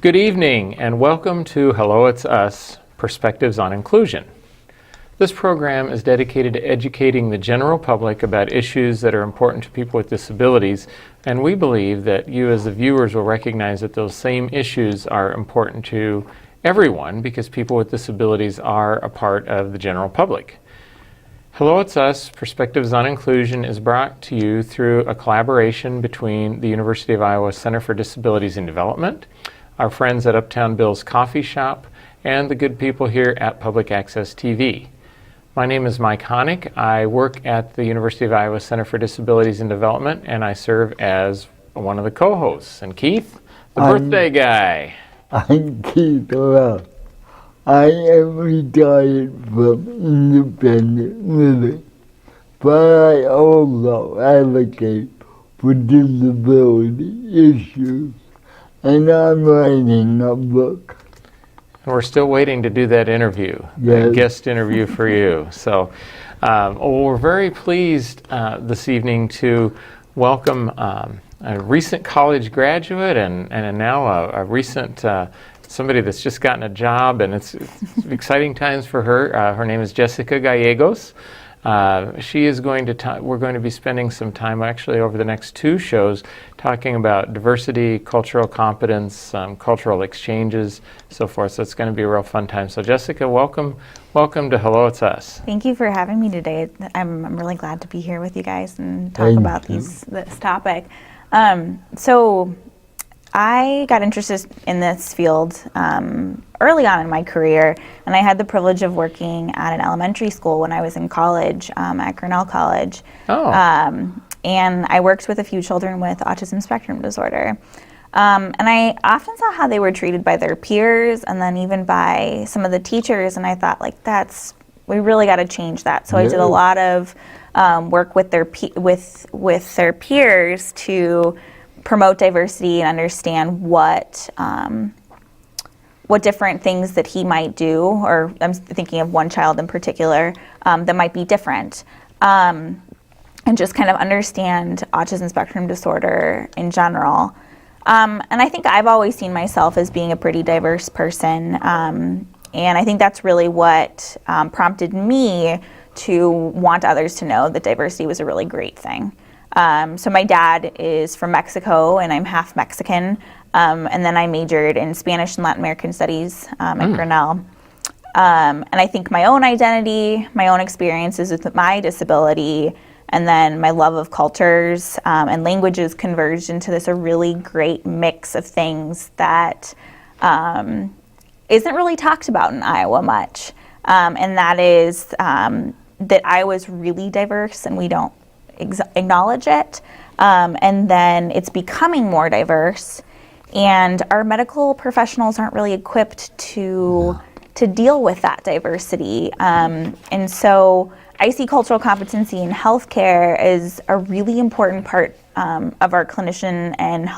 Good evening and welcome to Hello It's Us, Perspectives on Inclusion. This program is dedicated to educating the general public about issues that are important to people with disabilities, and we believe that you as the viewers will recognize that those same issues are important to everyone because people with disabilities are a part of the general public. Hello It's Us, Perspectives on Inclusion is brought to you through a collaboration between the University of Iowa Center for Disabilities and Development, our friends at Uptown Bill's Coffee Shop, and the good people here at Public Access TV. My name is Mike Hoenig. I work at the University of Iowa Center for Disabilities and Development, and I serve as one of the co-hosts. And Keith, the birthday guy. I'm Keith Ruff. I am retired from independent living, but I also advocate for disability issues, and I'm writing a book. And we're still waiting to do that interview, Yes. a guest interview for you. So we're very pleased this evening to welcome a recent college graduate and now a recent somebody that's just gotten a job, and it's exciting times for her. Her name is Jessica Gallegos. She is going to we're going to be spending some time actually over the next two shows talking about diversity, cultural competence, cultural exchanges, so forth. So it's going to be a real fun time. So Jessica, welcome to Hello It's Us. Thank you for having me today. I'm really glad to be here with you guys and talk about this topic. So I got interested in this field early on in my career, and I had the privilege of working at an elementary school when I was in college, at Grinnell College. Oh. And I worked with a few children with autism spectrum disorder. And I often saw how they were treated by their peers and then even by some of the teachers, and I thought, we really got to change that. So I did a lot of work with their peers to promote diversity and understand what different things that he might do, or I'm thinking of one child in particular that might be different, and just kind of understand autism spectrum disorder in general. And I think I've always seen myself as being a pretty diverse person, and I think that's really what prompted me to want others to know that diversity was a really great thing. So my dad is from Mexico, and I'm half Mexican, and then I majored in Spanish and Latin American Studies at Grinnell. And I think my own identity, my own experiences with my disability, and then my love of cultures and languages converged into this a really great mix of things that isn't really talked about in Iowa much, and that is that Iowa's really diverse, and we don't acknowledge it, and then it's becoming more diverse, and our medical professionals aren't really equipped to deal with that diversity, and so I see cultural competency in healthcare as a really important part of our clinician and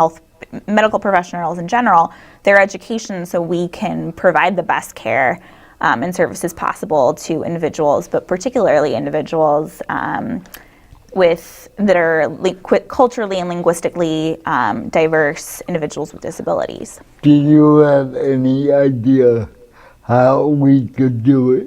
medical professionals in general, their education, so we can provide the best care and services possible to individuals, but particularly individuals that are culturally and linguistically diverse individuals with disabilities. Do you have any idea how we could do it?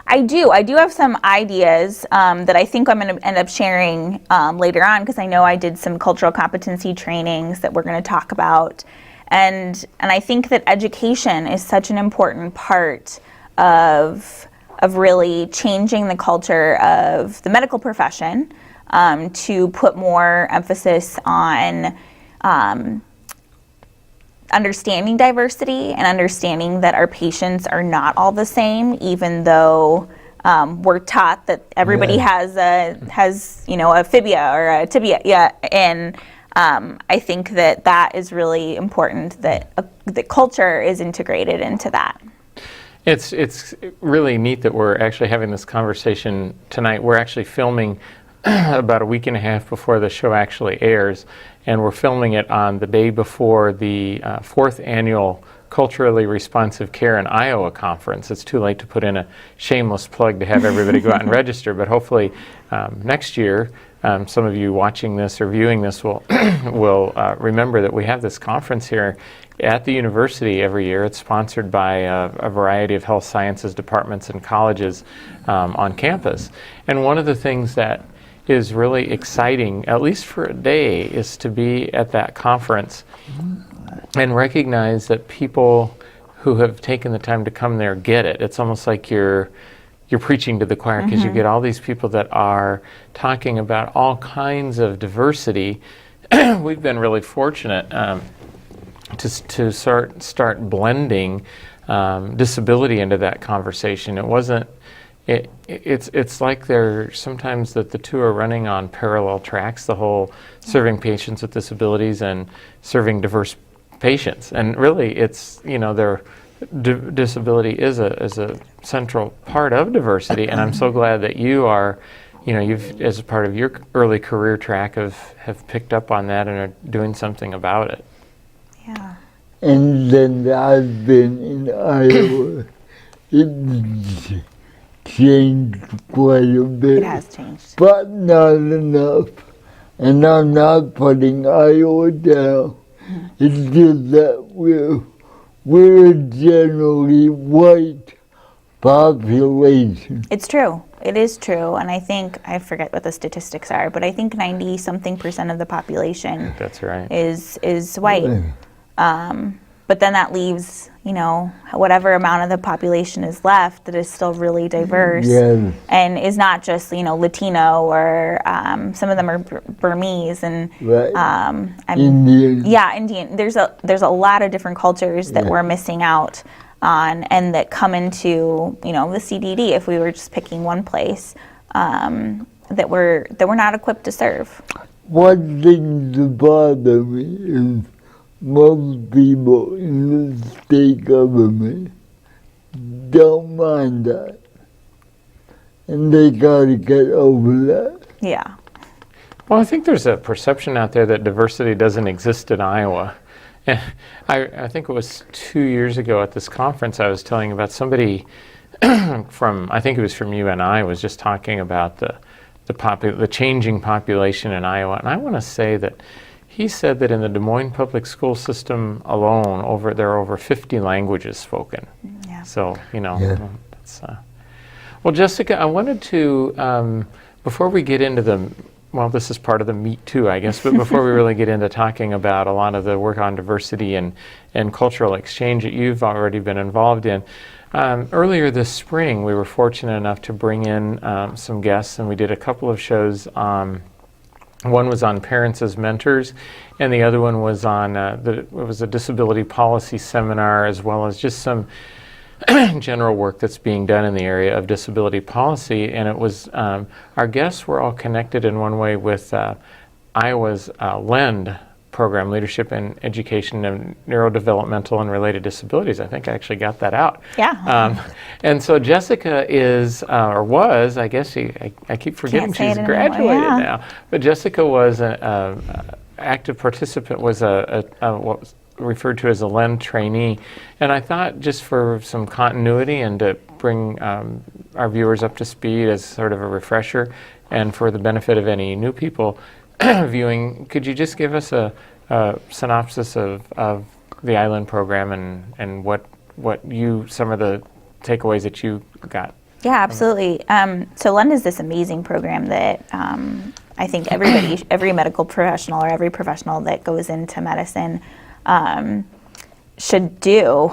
I do have some ideas that I think I'm going to end up sharing later on, because I know I did some cultural competency trainings that we're going to talk about. And I think that education is such an important part of really changing the culture of the medical profession, to put more emphasis on understanding diversity and understanding that our patients are not all the same, even though we're taught that everybody has a fibia or a tibia. Yeah, and I think that is really important, that the culture is integrated into that. It's really neat that we're actually having this conversation tonight. We're actually filming about a week and a half before the show actually airs, and we're filming it on the day before the fourth annual Culturally Responsive Care in Iowa conference. It's too late to put in a shameless plug to have everybody go out and register, but hopefully next year, some of you watching this or viewing this will remember that we have this conference here at the university every year. It's sponsored by a variety of health sciences departments and colleges on campus. And one of the things that is really exciting, at least for a day, is to be at that conference and recognize that people who have taken the time to come there get it. It's almost like you're preaching to the choir, because you get all these people that are talking about all kinds of diversity. We've been really fortunate to start blending disability into that conversation. It wasn't. It's like they're sometimes that the two are running on parallel tracks. The whole serving patients with disabilities and serving diverse patients, and really, it's their disability is a central part of diversity. And I'm so glad that you are, you've, as a part of your early career track, have picked up on that and are doing something about it. Yeah. And then I've been in Iowa. It's changed quite a bit. It has changed. But not enough. And I'm not putting Iowa down. It's just that we're a generally white population. It's true. It is true. And I forget what the statistics are, but I think 90-something% of the population That's right. is white. But then that leaves, whatever amount of the population is left that is still really diverse and is not just, Latino or some of them are Burmese and Indian. Yeah, Indian. There's a lot of different cultures that we're missing out on and that come into, the CDD, if we were just picking one place, that we're not equipped to serve. One thing that bothers me is most people in the state government don't mind that. And they gotta get over that. Yeah. Well, I think there's a perception out there that diversity doesn't exist in Iowa. I think it was 2 years ago at this conference I was telling about somebody I think it was from UNI, was just talking about the changing population in Iowa. And I want to say that he said that in the Des Moines public school system alone, there are over 50 languages spoken. Yeah. So, that's... Well, Jessica, I wanted to, before we get into this is part of the meat too, I guess, but before we really get into talking about a lot of the work on diversity and cultural exchange that you've already been involved in, earlier this spring, we were fortunate enough to bring in some guests, and we did a couple of shows. One was on parents as mentors, and the other one was on it was a disability policy seminar, as well as just some general work that's being done in the area of disability policy. And it was our guests were all connected in one way with Iowa's LEND program, Leadership in Education and Neurodevelopmental and Related Disabilities. I think I actually got that out. Yeah. And so Jessica is, or was, I guess I keep forgetting she's graduated now, but Jessica was an active participant, was what's referred to as a LEND trainee. And I thought, just for some continuity and to bring our viewers up to speed as sort of a refresher, and for the benefit of any new people viewing, could you just give us a synopsis of the ILEND program and what some of the takeaways that you got? Yeah, absolutely. So LEND is this amazing program that I think every medical professional or every professional that goes into medicine should do,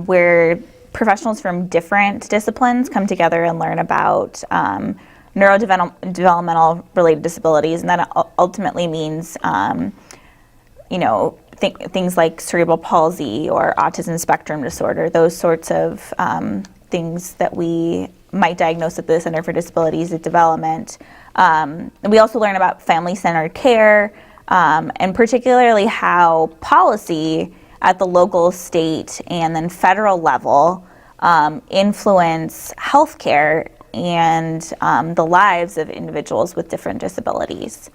where professionals from different disciplines come together and learn about neurodevelopmental related disabilities, and that ultimately means things like cerebral palsy or autism spectrum disorder, those sorts of things that we might diagnose at the Center for Disabilities and Development. And we also learn about family-centered care, and particularly how policy at the local, state, and then federal level influence healthcare and the lives of individuals with different disabilities.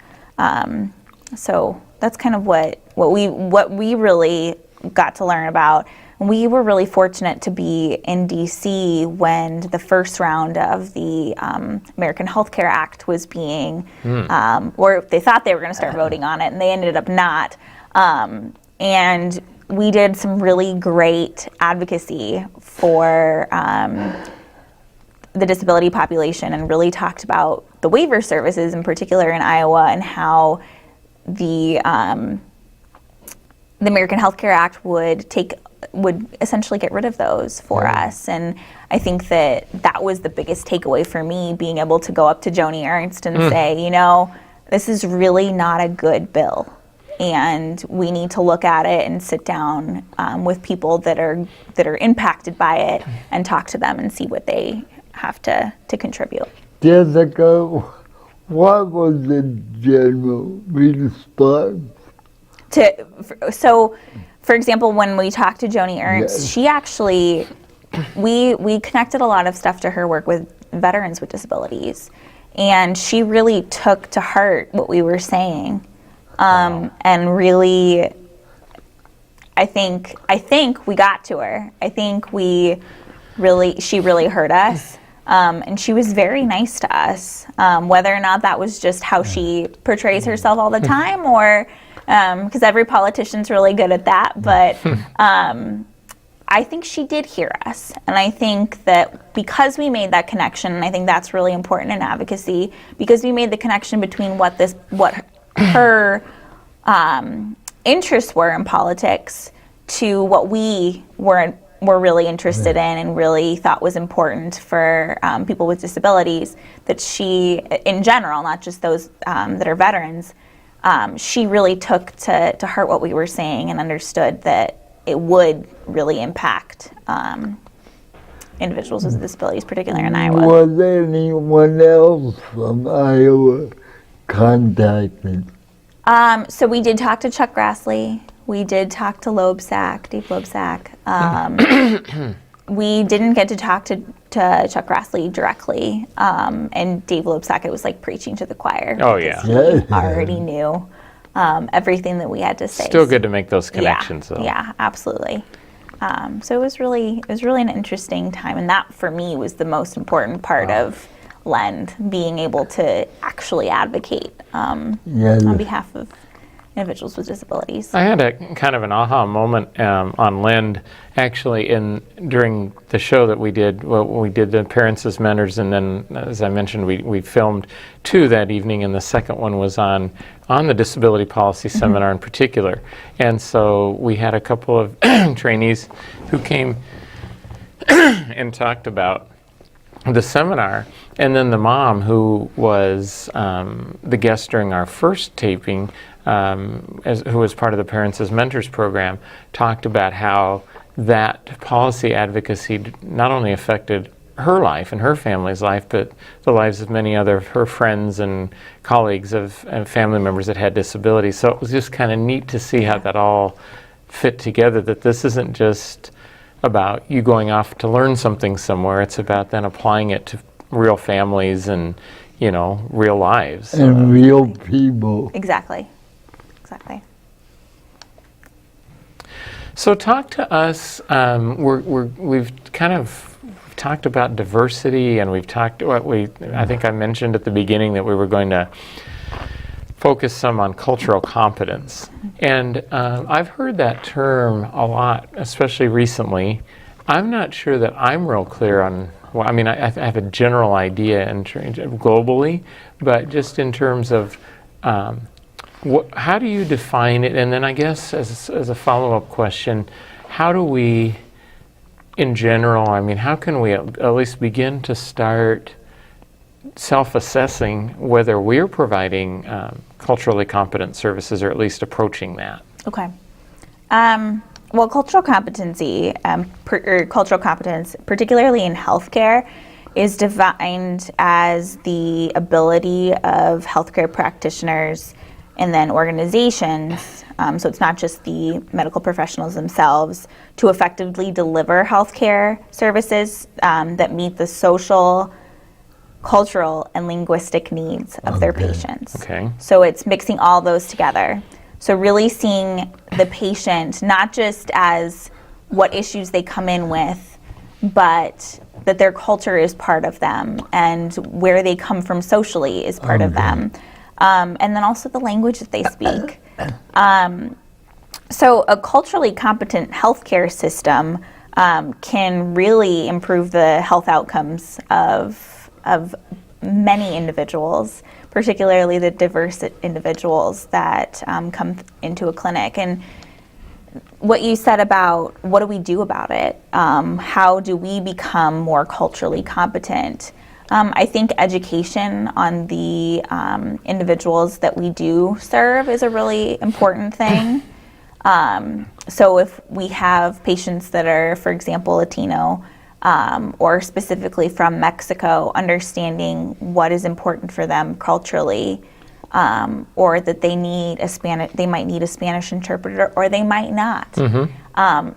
So that's kind of what we really got to learn about. We were really fortunate to be in DC when the first round of the American Health Care Act was being, or they thought they were going to start voting on it, and they ended up not. And we did some really great advocacy for the disability population, and really talked about the waiver services in particular in Iowa, and how the American Health Care Act would essentially get rid of those for us. And I think that was the biggest takeaway for me, being able to go up to Joni Ernst and say, you know, this is really not a good bill, and we need to look at it and sit down with people that are impacted by it and talk to them and see what they have to contribute. Jessica, what was the general response? So, for example, when we talked to Joni Ernst, she actually, we connected a lot of stuff to her work with veterans with disabilities, and she really took to heart what we were saying, and really, I think we got to her. I think she really heard us. And she was very nice to us, whether or not that was just how she portrays herself all the time, or because every politician's really good at that. But I think she did hear us. And I think that because we made that connection, and I think that's really important in advocacy, because we made the connection between what her interests were in politics to what we were really interested in and really thought was important for people with disabilities, that she, in general, not just those that are veterans, she really took to heart what we were saying and understood that it would really impact individuals with disabilities, particularly in Iowa. Was anyone else from Iowa contacted? So we did talk to Chuck Grassley. We did talk to Dave Loebsack. We didn't get to talk to Chuck Grassley directly, and Dave Loebsack, it was like preaching to the choir. Oh, yeah. He already knew everything that we had to say. Still good to make those connections, though. Yeah, absolutely. So it was really an interesting time, and that for me was the most important part of LEND, being able to actually advocate on behalf of individuals with disabilities. I had a kind of an aha moment on LEND, actually, during the show that we did. Well, we did the Parents as Mentors, and then, as I mentioned, we filmed 2 that evening, and the second one was on the disability policy seminar in particular. And so we had a couple of trainees who came and talked about the seminar, and then the mom, who was the guest during our first taping, who was part of the Parents as Mentors program, talked about how that policy advocacy not only affected her life and her family's life, but the lives of many other of her friends and colleagues and family members that had disabilities. So it was just kind of neat to see how that all fit together, that this isn't just about you going off to learn something somewhere. It's about then applying it to real families and, real lives. And real people. Exactly. So talk to us. We've kind of talked about diversity, and we've talked. I think I mentioned at the beginning that we were going to focus some on cultural competence, and I've heard that term a lot, especially recently. I'm not sure that I'm real clear on. Well, I mean, I have a general idea globally, but just in terms of. How do you define it? And then I guess as a follow-up question, how do we, in general, how can we at least begin to start self-assessing whether we're providing culturally competent services, or at least approaching that? Okay. Well, cultural competency, or cultural competence, particularly in healthcare, is defined as the ability of healthcare practitioners and then organizations, so it's not just the medical professionals themselves, to effectively deliver healthcare services that meet the social, cultural, and linguistic needs of their patients. Okay. So it's mixing all those together. So really seeing the patient not just as what issues they come in with, but that their culture is part of them and where they come from socially is part of them. And then also the language that they speak. So a culturally competent healthcare system can really improve the health outcomes of many individuals, particularly the diverse individuals that come into a clinic. And what you said about what do we do about it? How do we become more culturally competent? I think education on the individuals that we do serve is a really important thing. So if we have patients that are, for example, Latino, or specifically from Mexico, understanding what is important for them culturally, or that they might need a Spanish interpreter, or they might not,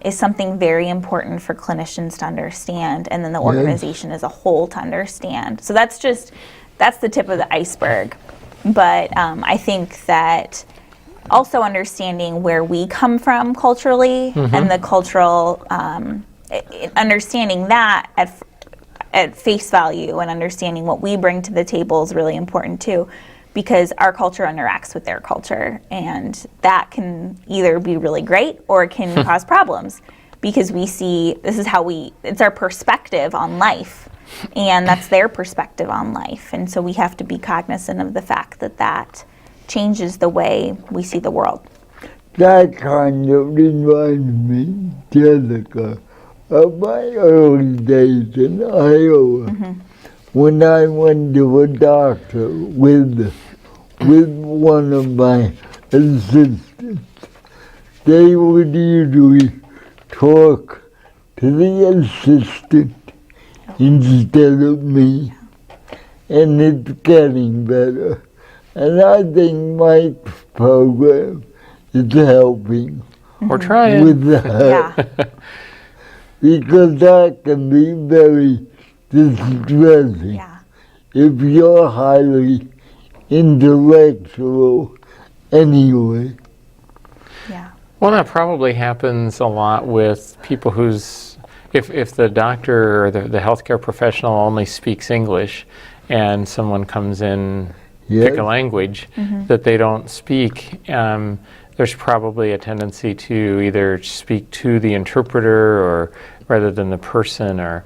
is something very important for clinicians to understand, and then the organization as a whole to understand. So that's the tip of the iceberg. But I think that also understanding where we come from culturally and the cultural, understanding that at face value and understanding what we bring to the table is really important too, because our culture interacts with their culture, and that can either be really great or it can cause problems, because we see it's our perspective on life, and that's their perspective on life, and so we have to be cognizant of the fact that changes the way we see the world. That kind of reminds me, Jessica, of my early days in Iowa, when I went to a doctor with one of my assistants. They would usually talk to the assistant instead of me, and it's getting better. And I think my program is helping. We're trying. With that. Because that can be very distressing if you're highly intellectual anyway. Well, that probably happens a lot with people if the doctor or the healthcare professional only speaks English, and someone comes in, pick a language that they don't speak, there's probably a tendency to either speak to the interpreter or rather than the person, or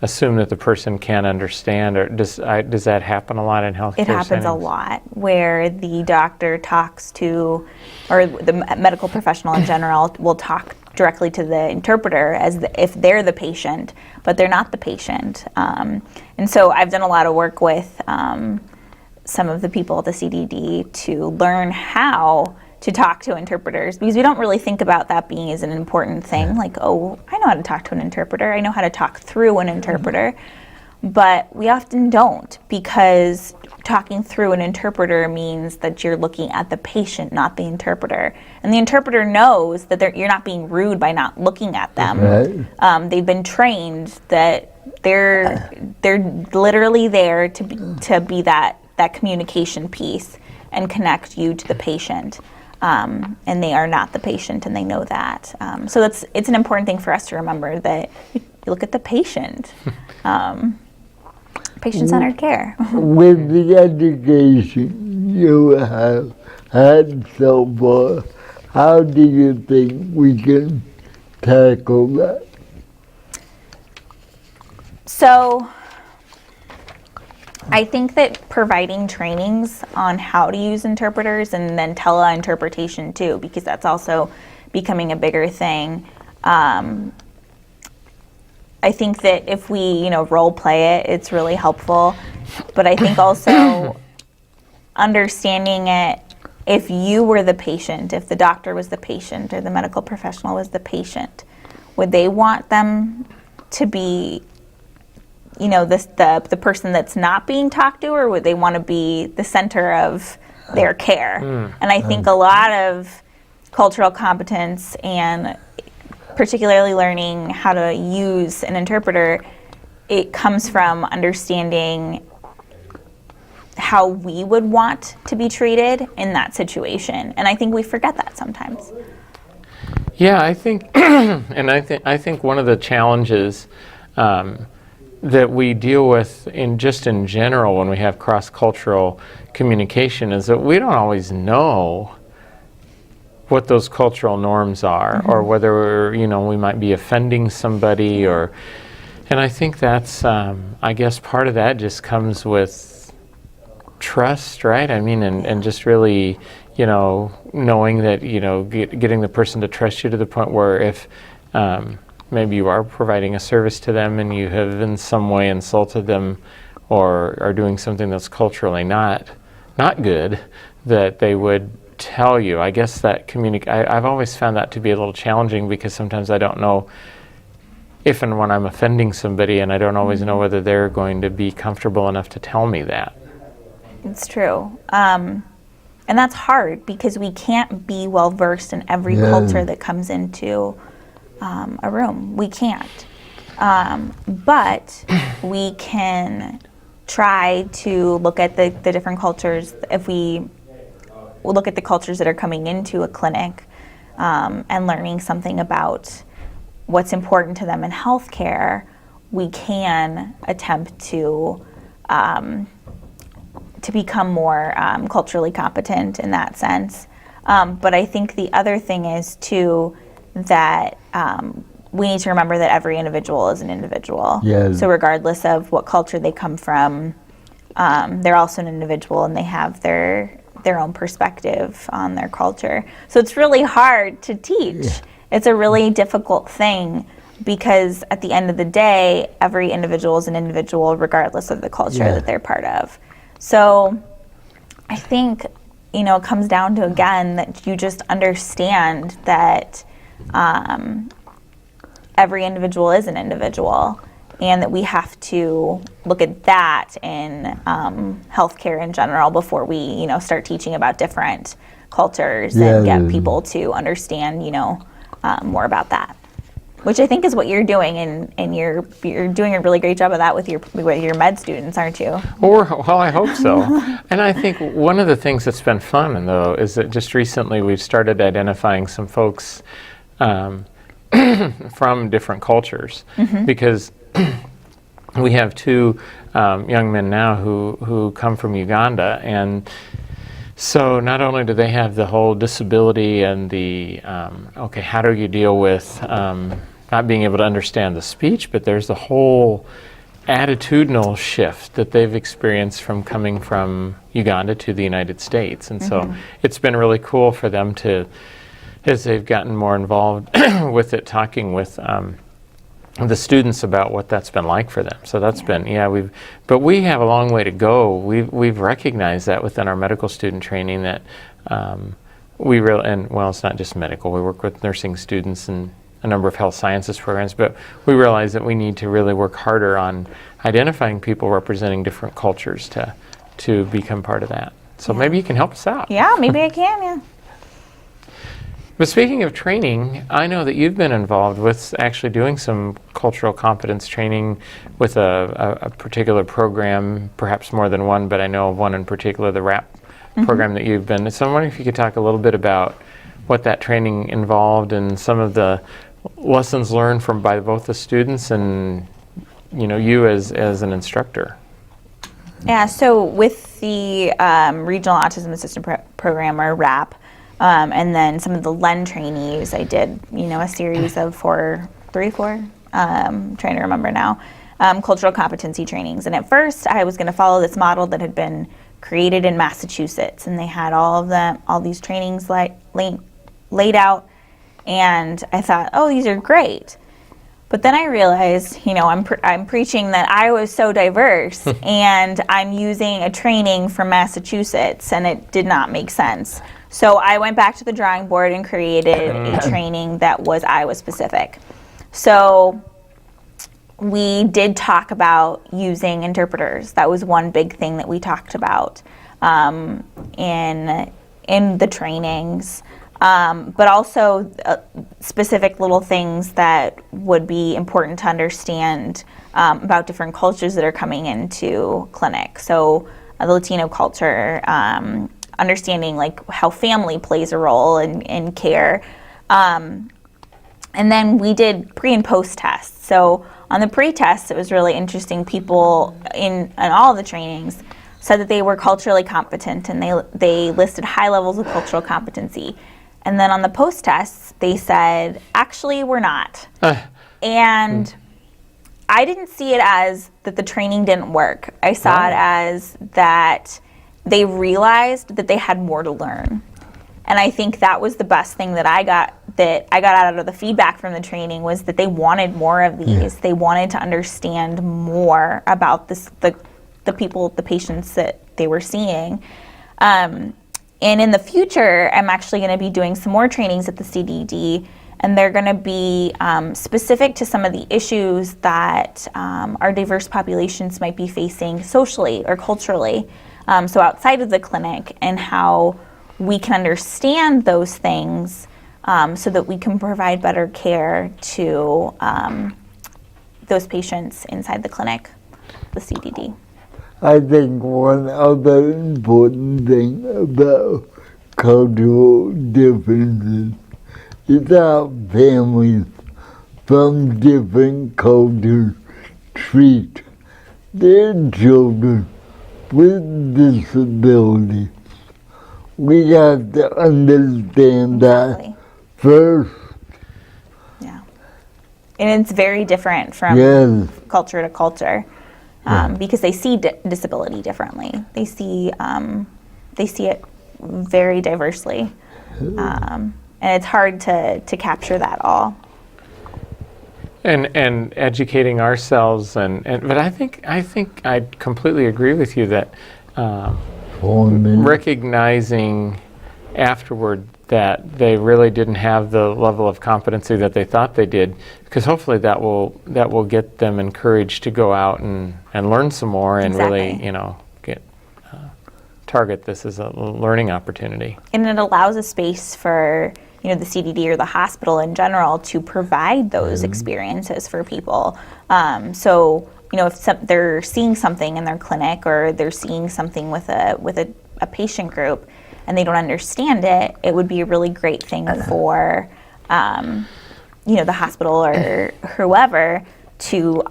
assume that the person can't understand. Or does that happen a lot in healthcare? It happens a lot where the doctor talks to, or the medical professional in general will talk directly to the interpreter as if they're the patient, but they're not the patient. And so I've done a lot of work with some of the people at the CDD to learn how to talk to interpreters, because we don't really think about that being as an important thing. Like, oh, I know how to talk to an interpreter. I know how to talk through an interpreter. But we often don't, because talking through an interpreter means that you're looking at the patient, not the interpreter. And the interpreter knows that you're not being rude by not looking at them. Right. They've been trained that they're literally there to be that communication piece and connect you to the patient. And they are not the patient, and they know that. So it's an important thing for us to remember, that you look at the patient. Patient-centered care. With the education you have had so far, how do you think we can tackle that? So I think that providing trainings on how to use interpreters, and then teleinterpretation too, because that's also becoming a bigger thing. I think that if we, role play it, it's really helpful. But I think also understanding it, if you were the patient, if the doctor was the patient or the medical professional was the patient, would they want them to be, the person that's not being talked to, or would they want to be the center of their care? And I think a lot of cultural competence, and particularly learning how to use an interpreter, it comes from understanding how we would want to be treated in that situation. And I think we forget that sometimes. Yeah, I think, and I think one of the challenges that we deal with in general when we have cross-cultural communication is that we don't always know what those cultural norms are, or whether we might be offending somebody, and I think that's I guess part of that just comes with trust, right? I mean, and just really knowing that getting the person to trust you to the point where if maybe you are providing a service to them and you have in some way insulted them or are doing something that's culturally not good, that they would tell you. I guess that I've always found that to be a little challenging, because sometimes I don't know if and when I'm offending somebody, and I don't always know whether they're going to be comfortable enough to tell me that. It's true. And that's hard because we can't be well versed in every culture that comes into a room. We can't. But we can try to look at the different cultures. If we look at the cultures that are coming into a clinic and learning something about what's important to them in healthcare, we can attempt to become more culturally competent in that sense. But I think the other thing is too that we need to remember that every individual is an individual. Yes. So regardless of what culture they come from, they're also an individual, and they have their own perspective on their culture. So it's really hard to teach. Yeah. It's a really difficult thing, because at the end of the day, every individual is an individual regardless of the culture that they're part of. So I think, it comes down to, again, that you just understand that every individual is an individual, and that we have to look at that in healthcare in general before we, start teaching about different cultures and get people to understand, more about that. Which I think is what you're doing, and you're doing a really great job of that with your med students, aren't you? Well, I hope so. And I think one of the things that's been fun, though, is that just recently we've started identifying some folks from different cultures, because we have two young men now who come from Uganda, and so not only do they have the whole disability and the, how do you deal with not being able to understand the speech, but there's the whole attitudinal shift that they've experienced from coming from Uganda to the United States. And so it's been really cool for them to, as they've gotten more involved with it, talking with the students about what that's been like for them. So that's been, but we have a long way to go. We've recognized that within our medical student training that it's not just medical. We work with nursing students and a number of health sciences programs, but we realize that we need to really work harder on identifying people representing different cultures to become part of that. So maybe you can help us out. Yeah, maybe I can, But speaking of training, I know that you've been involved with actually doing some cultural competence training with a particular program, perhaps more than one, but I know of one in particular, the RAP program that you've been. So I'm wondering if you could talk a little bit about what that training involved and some of the lessons learned by both the students and you as an instructor. Yeah, so with the Regional Autism Assistant Program, or RAP, and then some of the LEND trainees, I did, a series of four, trying to remember now, cultural competency trainings. And at first, I was going to follow this model that had been created in Massachusetts, and they had all these trainings laid out, and I thought, oh, these are great. But then I realized, I'm preaching that I was so diverse, and I'm using a training from Massachusetts, and it did not make sense. So I went back to the drawing board and created a training that was Iowa specific. So we did talk about using interpreters. That was one big thing that we talked about in the trainings. But also specific little things that would be important to understand about different cultures that are coming into clinic. So the Latino culture, understanding how family plays a role in care, And then we did pre and post tests. So on the pre-test, it was really interesting. People in all of the trainings said that they were culturally competent, and they listed high levels of cultural competency. And then on the post tests, they said, actually, we're not. And I didn't see it as that the training didn't work. I saw it as that they realized that they had more to learn. And I think that was the best thing that I got out of the feedback from the training, was that they wanted more of these. Yeah. They wanted to understand more about the people, the patients that they were seeing. And in the future, I'm actually going to be doing some more trainings at the CDD, and they're going to be specific to some of the issues that our diverse populations might be facing socially or culturally. So outside of the clinic, and how we can understand those things so that we can provide better care to those patients inside the clinic, the CDD. I think one other important thing about cultural differences is how families from different cultures treat their children with disabilities. We have to understand that first. Yeah. And it's very different from culture to culture, because they see disability differently. They see it very diversely. And it's hard to capture that all. And educating ourselves, but I think I completely agree with you that recognizing afterward that they really didn't have the level of competency that they thought they did, because hopefully that will get them encouraged to go out and learn some more and really get target this as a learning opportunity. And it allows a space for the CDD or the hospital in general to provide those experiences for people. So if they're seeing something in their clinic, or they're seeing something with a patient group and they don't understand it, it would be a really great thing for the hospital or whoever to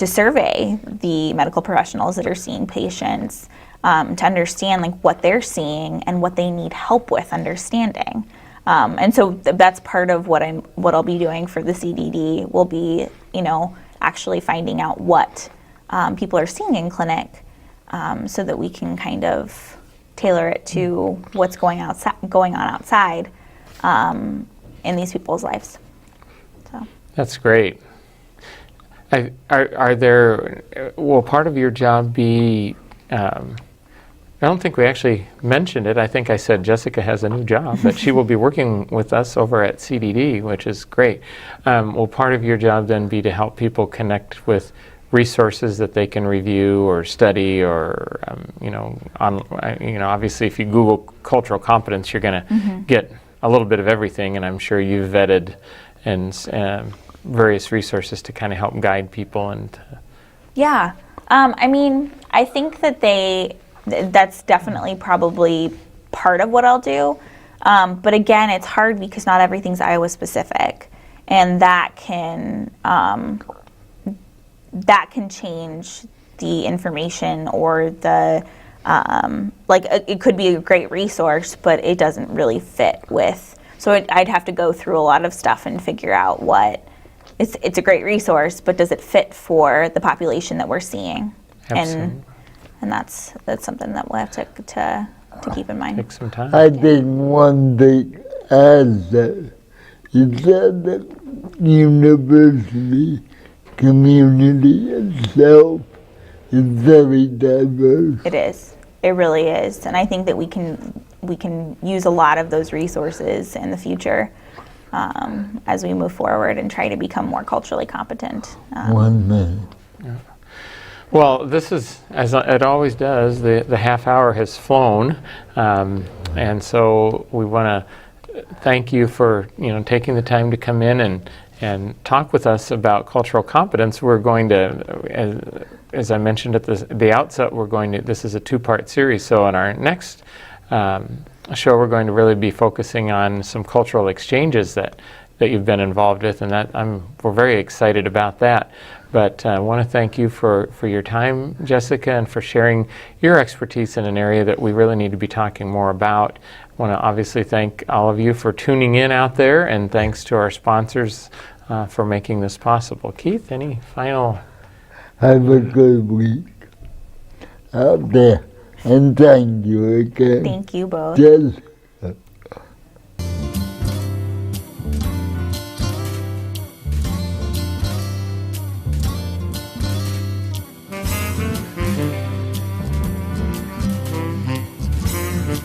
survey the medical professionals that are seeing patients, to understand what they're seeing and what they need help with understanding. And so that's part of what I'll be doing for the CDD, will be actually finding out what people are seeing in clinic, so that we can kind of tailor it to what's going on outside in these people's lives. So that's great. Will part of your job be? I don't think we actually mentioned it. I think I said Jessica has a new job, but she will be working with us over at CDD, which is great. Will part of your job then be to help people connect with resources that they can review or study, or obviously if you Google cultural competence, you're going to get a little bit of everything, and I'm sure you've vetted and various resources to kind of help guide people. Yeah, I think that that's definitely probably part of what I'll do. But again, it's hard because not everything's Iowa specific, and that can change the information, or the it could be a great resource, but it doesn't really fit with. So I'd have to go through a lot of stuff and figure out what it's a great resource, but does it fit for the population that we're seeing? Absolutely. And that's something that we'll have to keep in mind. Take some time. I think one thing as that is that the university community itself is very diverse. It is. It really is. And I think that we can use a lot of those resources in the future, as we move forward and try to become more culturally competent. 1 minute. Yeah. Well, this is, as it always does, the half hour has flown, and so we want to thank you for taking the time to come in and talk with us about cultural competence. We're going to, as I mentioned at the outset, this is a 2-part series. So in our next show, we're going to really be focusing on some cultural exchanges that that you've been involved with, and that we're very excited about that. But I want to thank you for your time, Jessica, and for sharing your expertise in an area that we really need to be talking more about. I want to obviously thank all of you for tuning in out there, and thanks to our sponsors for making this possible. Keith, any final? Have a good week out there, and thank you again. Thank you both. Jessica.